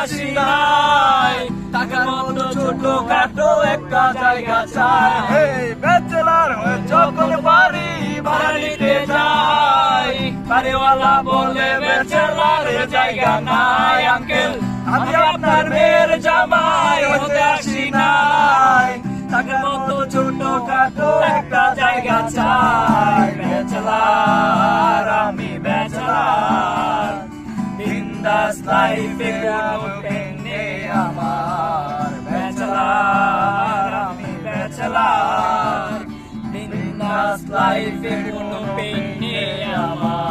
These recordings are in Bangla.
আসি নাই, টাকার মতো ছোট খাটো একটা জায়গা চাই। ব্যাচেলার হয়ে যখন বাড়ি ভাড়া নিতে যাই, বাড়িওয়ালা বলে ব্যাচেলারের জায়গা নাই। আঙ্কেল আমি আপনার মেয়ের জামাই হতে আসি নাই, টাকার মতো ছোট খাটো একটা জায়গা চাই। ব্যাচেলার আমি ব্যাচেলার, বিন্দাস লাইফে কোনো পেন নেই আমার। ব্যাচেলার আমি ব্যাচেলার, বিন্দাস লাইফে কোনো পেন নেই আমার।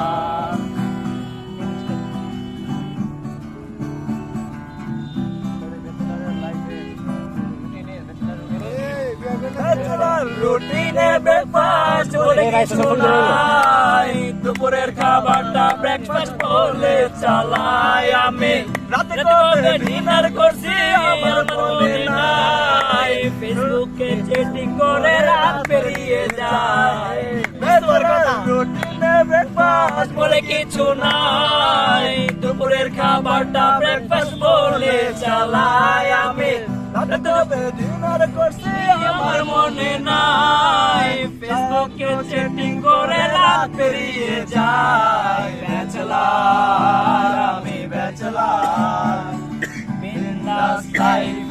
রুটিনে ব্রেকফাস্ট বলে কিছু নাই, দুপুরের খাবারটা ব্রেকফাস্ট বলে চালাই। আমি রাতে কবে ডিনার করছি আমার মনে নাই, ফেসবুকে চ্যাটিং করে রাত পেরিয়ে যায়। রুটিনে ব্রেকফাস্ট বলে কিছু নাই, দুপুরের খাবারটা ব্রেকফাস্ট বলে চালাই। আমি রাতে কবে ডিনার করছি আমার মনে নাই, ফেসবুকে চ্যাটিং করে রাত পেরিয়ে যায়। ব্যাচেলার আমি ব্যাচেলার, বিন্দাস লাইফ